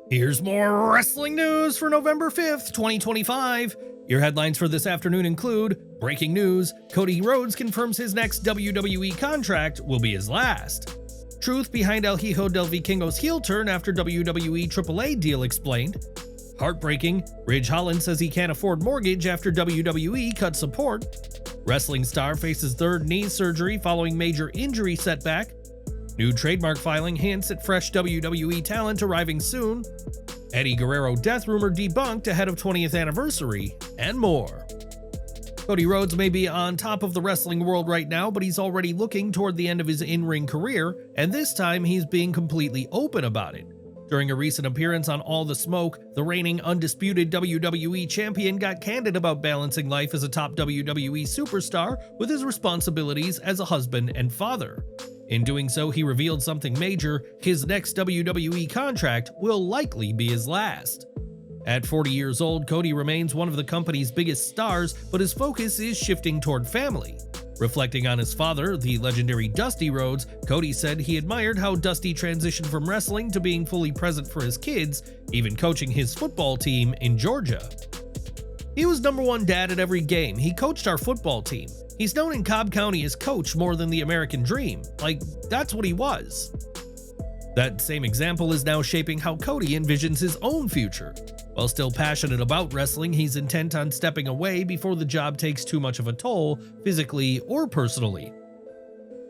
Here's more wrestling news for November 5th, 2025. Your headlines for this afternoon include: breaking news, Cody Rhodes confirms his next WWE contract will be his last. Truth behind El Hijo del Vikingo's heel turn after WWE AAA deal explained. Heartbreaking, Ridge Holland says he can't afford mortgage after WWE cut support. Wrestling star faces third knee surgery following major injury setback. New trademark filing hints at fresh WWE talent arriving soon. Eddie Guerrero death rumor debunked ahead of 20th anniversary, and more. Cody Rhodes may be on top of the wrestling world right now, but he's already looking toward the end of his in-ring career, and this time he's being completely open about it. During a recent appearance on All the Smoke, the reigning undisputed WWE champion got candid about balancing life as a top WWE superstar with his responsibilities as a husband and father. In doing so, he revealed something major: his next WWE contract will likely be his last. At 40 years old, Cody remains one of the company's biggest stars, but his focus is shifting toward family. Reflecting on his father, the legendary Dusty Rhodes, Cody said he admired how Dusty transitioned from wrestling to being fully present for his kids, even coaching his football team in Georgia. He was #1 dad at every game. He coached our football team. He's known in Cobb County as Coach more than the American Dream. That's what he was. That same example is now shaping how Cody envisions his own future. While still passionate about wrestling, he's intent on stepping away before the job takes too much of a toll, physically or personally.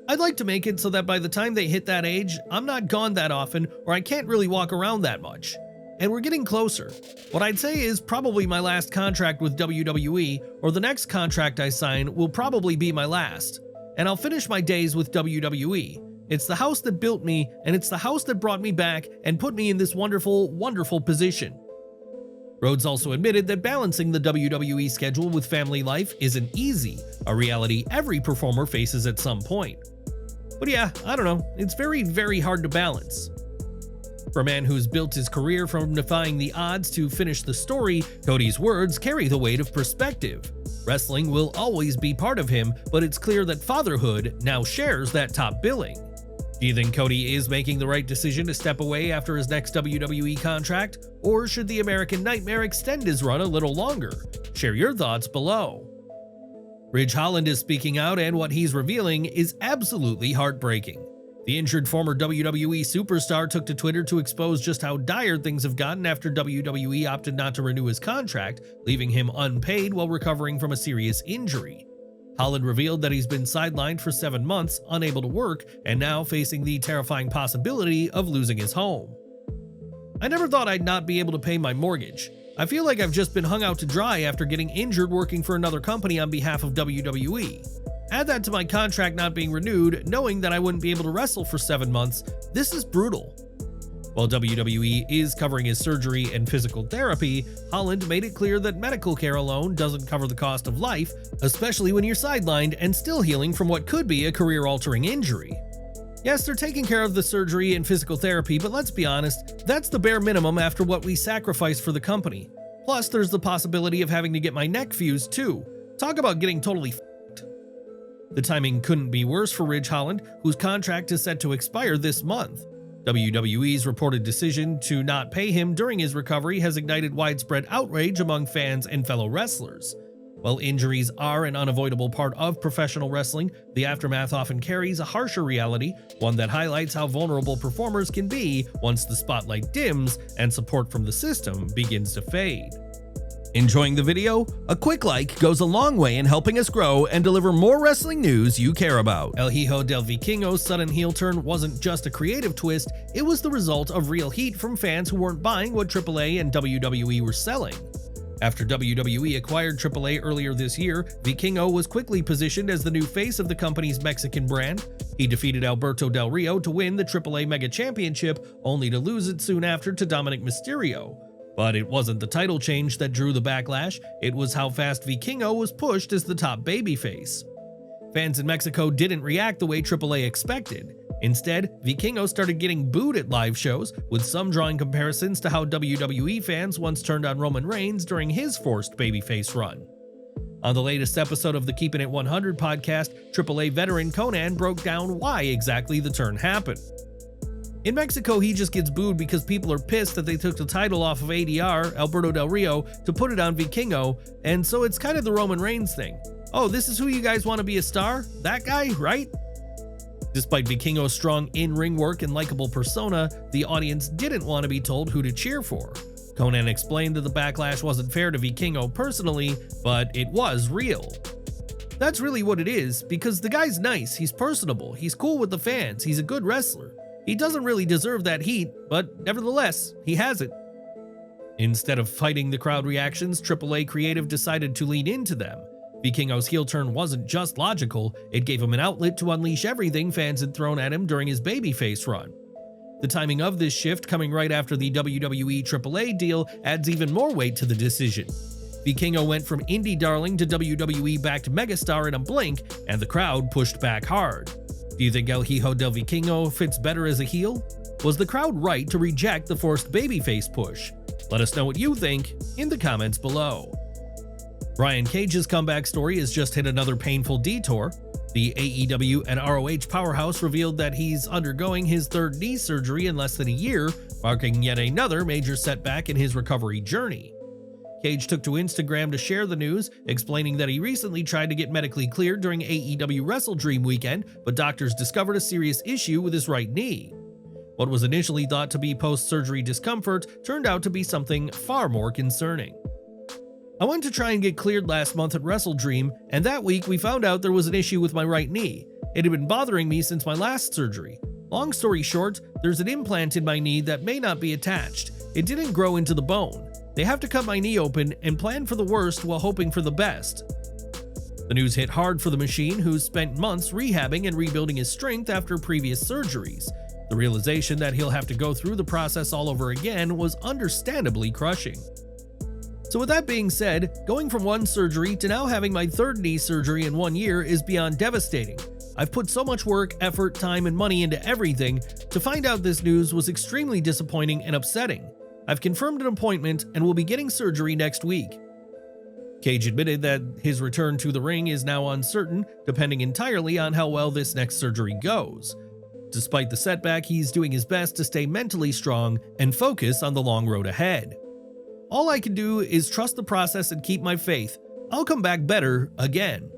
I'd like to make it so that by the time they hit that age, I'm not gone that often or I can't really walk around that much. And we're getting closer. What I'd say is probably my last contract with WWE, or the next contract I sign will probably be my last. And I'll finish my days with WWE. It's the house that built me, and it's the house that brought me back and put me in this wonderful, wonderful position. Rhodes also admitted that balancing the WWE schedule with family life isn't easy, a reality every performer faces at some point. But yeah, I don't know, it's very, very hard to balance. For a man who's built his career from defying the odds to finish the story, Cody's words carry the weight of perspective. Wrestling will always be part of him, but it's clear that fatherhood now shares that top billing. Do you think Cody is making the right decision to step away after his next WWE contract? Or should the American Nightmare extend his run a little longer? Share your thoughts below. Ridge Holland is speaking out, and what he's revealing is absolutely heartbreaking. The injured former WWE superstar took to Twitter to expose just how dire things have gotten after WWE opted not to renew his contract, leaving him unpaid while recovering from a serious injury. Holland revealed that he's been sidelined for 7 months, unable to work, and now facing the terrifying possibility of losing his home. I never thought I'd not be able to pay my mortgage. I feel like I've just been hung out to dry after getting injured working for another company on behalf of WWE. Add that to my contract not being renewed, knowing that I wouldn't be able to wrestle for 7 months. This is brutal. While WWE is covering his surgery and physical therapy, Holland made it clear that medical care alone doesn't cover the cost of life, especially when you're sidelined and still healing from what could be a career-altering injury. Yes, they're taking care of the surgery and physical therapy, but let's be honest, that's the bare minimum after what we sacrificed for the company. Plus, there's the possibility of having to get my neck fused too. Talk about getting totally f***ed. The timing couldn't be worse for Ridge Holland, whose contract is set to expire this month. WWE's reported decision to not pay him during his recovery has ignited widespread outrage among fans and fellow wrestlers. While injuries are an unavoidable part of professional wrestling, the aftermath often carries a harsher reality, one that highlights how vulnerable performers can be once the spotlight dims and support from the system begins to fade. Enjoying the video? A quick like goes a long way in helping us grow and deliver more wrestling news you care about. El Hijo del Vikingo's sudden heel turn wasn't just a creative twist, it was the result of real heat from fans who weren't buying what AAA and WWE were selling. After WWE acquired AAA earlier this year, Vikingo was quickly positioned as the new face of the company's Mexican brand. He defeated Alberto Del Rio to win the AAA Mega Championship, only to lose it soon after to Dominic Mysterio. But it wasn't the title change that drew the backlash, it was how fast Vikingo was pushed as the top babyface. Fans in Mexico didn't react the way AAA expected. Instead, Vikingo started getting booed at live shows, with some drawing comparisons to how WWE fans once turned on Roman Reigns during his forced babyface run. On the latest episode of the Keeping It 100 podcast, AAA veteran Conan broke down why exactly the turn happened. In Mexico, he just gets booed because people are pissed that they took the title off of ADR, Alberto Del Rio, to put it on Vikingo, and so it's kind of the Roman Reigns thing. Oh, this is who you guys want to be a star? That guy, right? Despite Vikingo's strong in-ring work and likable persona, the audience didn't want to be told who to cheer for. Conan explained that the backlash wasn't fair to Vikingo personally, but it was real. That's really what it is, because the guy's nice, he's personable, he's cool with the fans, he's a good wrestler. He doesn't really deserve that heat, but nevertheless, he has it. Instead of fighting the crowd reactions, AAA Creative decided to lean into them. Vikingo's heel turn wasn't just logical, it gave him an outlet to unleash everything fans had thrown at him during his babyface run. The timing of this shift, coming right after the WWE AAA deal, adds even more weight to the decision. Vikingo went from indie darling to WWE-backed megastar in a blink, and the crowd pushed back hard. Do you think El Hijo del Vikingo fits better as a heel? Was the crowd right to reject the forced babyface push? Let us know what you think in the comments below. Brian Cage's comeback story has just hit another painful detour. The AEW and ROH powerhouse revealed that he's undergoing his third knee surgery in less than a year, marking yet another major setback in his recovery journey. Cage took to Instagram to share the news, explaining that he recently tried to get medically cleared during AEW Wrestle Dream weekend, but doctors discovered a serious issue with his right knee. What was initially thought to be post-surgery discomfort turned out to be something far more concerning. I went to try and get cleared last month at Wrestle Dream, and that week we found out there was an issue with my right knee. It had been bothering me since my last surgery. Long story short, there's an implant in my knee that may not be attached. It didn't grow into the bone. They have to cut my knee open and plan for the worst while hoping for the best. The news hit hard for the Machine, who's spent months rehabbing and rebuilding his strength after previous surgeries. The realization that he'll have to go through the process all over again was understandably crushing. So with that being said, going from one surgery to now having my third knee surgery in 1 year is beyond devastating. I've put so much work, effort, time, and money into everything. To find out this news was extremely disappointing and upsetting. I've confirmed an appointment and will be getting surgery next week. Cage admitted that his return to the ring is now uncertain, depending entirely on how well this next surgery goes. Despite the setback, he's doing his best to stay mentally strong and focus on the long road ahead. All I can do is trust the process and keep my faith. I'll come back better again.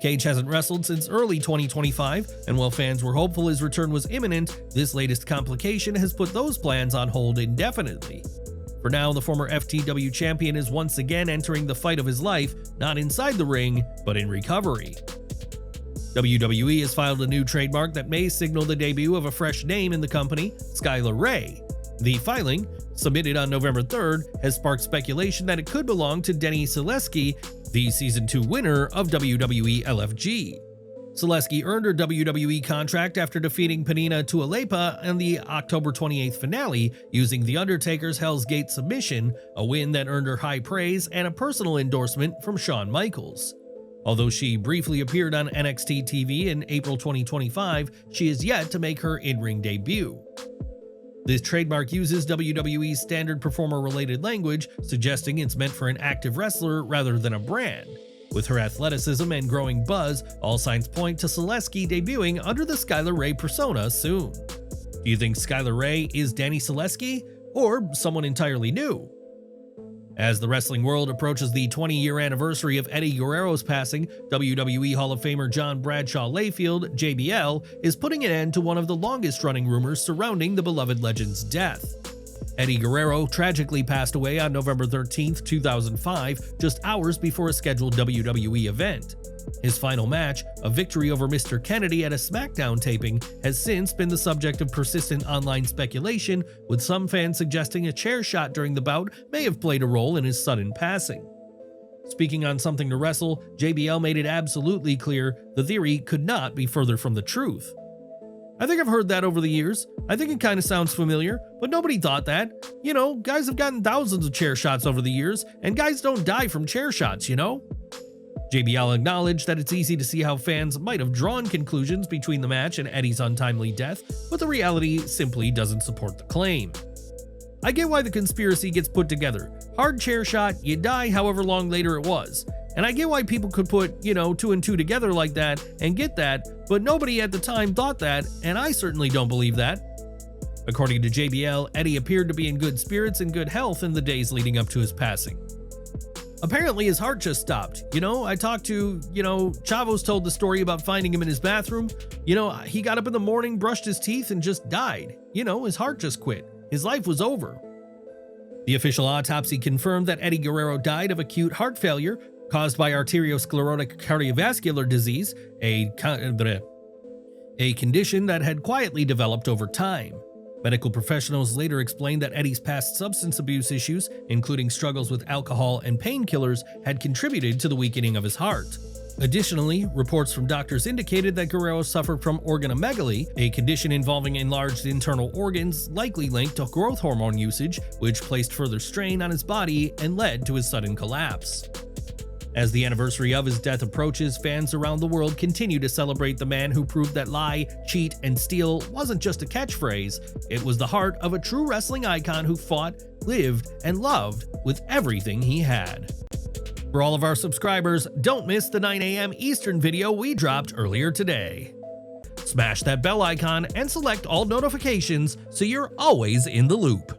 Cage hasn't wrestled since early 2025, and while fans were hopeful his return was imminent, this latest complication has put those plans on hold indefinitely. For now, the former FTW champion is once again entering the fight of his life, not inside the ring, but in recovery. WWE has filed a new trademark that may signal the debut of a fresh name in the company, Skylar Ray. The filing, submitted on November 3rd, has sparked speculation that it could belong to Denny Selesky, the Season 2 winner of WWE LFG. Selesky earned her WWE contract after defeating Penina Tuilepa in the October 28th finale using The Undertaker's Hell's Gate submission, a win that earned her high praise and a personal endorsement from Shawn Michaels. Although she briefly appeared on NXT TV in April 2025, she is yet to make her in-ring debut. This trademark uses WWE's standard performer-related language, suggesting it's meant for an active wrestler rather than a brand. With her athleticism and growing buzz, all signs point to Selesky debuting under the Skylar Ray persona soon. Do you think Skylar Ray is Danny Selesky, or someone entirely new? As the wrestling world approaches the 20-year anniversary of Eddie Guerrero's passing, WWE Hall of Famer John Bradshaw Layfield, JBL, is putting an end to one of the longest-running rumors surrounding the beloved legend's death. Eddie Guerrero tragically passed away on November 13, 2005, just hours before a scheduled WWE event. His final match, a victory over Mr. Kennedy at a SmackDown taping, has since been the subject of persistent online speculation, with some fans suggesting a chair shot during the bout may have played a role in his sudden passing. Speaking on Something to Wrestle, JBL made it absolutely clear the theory could not be further from the truth. I think I've heard that over the years. I think it kind of sounds familiar, but nobody thought that. You know, guys have gotten thousands of chair shots over the years, and guys don't die from chair shots, you know? JBL acknowledged that it's easy to see how fans might have drawn conclusions between the match and Eddie's untimely death, but the reality simply doesn't support the claim. I get why the conspiracy gets put together. Hard chair shot, you die however long later it was. And I get why people could put, 2 and 2 together like that and get that, but nobody at the time thought that, and I certainly don't believe that. According to JBL, Eddie appeared to be in good spirits and good health in the days leading up to his passing. Apparently his heart just stopped. I talked to, Chavos told the story about finding him in his bathroom. He got up in the morning, brushed his teeth, and just died. His heart just quit. His life was over. The official autopsy confirmed that Eddie Guerrero died of acute heart failure caused by arteriosclerotic cardiovascular disease, a condition that had quietly developed over time. Medical professionals later explained that Eddie's past substance abuse issues, including struggles with alcohol and painkillers, had contributed to the weakening of his heart. Additionally, reports from doctors indicated that Guerrero suffered from organomegaly, a condition involving enlarged internal organs likely linked to growth hormone usage, which placed further strain on his body and led to his sudden collapse. As the anniversary of his death approaches, fans around the world continue to celebrate the man who proved that lie, cheat, and steal wasn't just a catchphrase, it was the heart of a true wrestling icon who fought, lived, and loved with everything he had. For all of our subscribers, don't miss the 9 a.m. Eastern video we dropped earlier today. Smash that bell icon and select all notifications so you're always in the loop.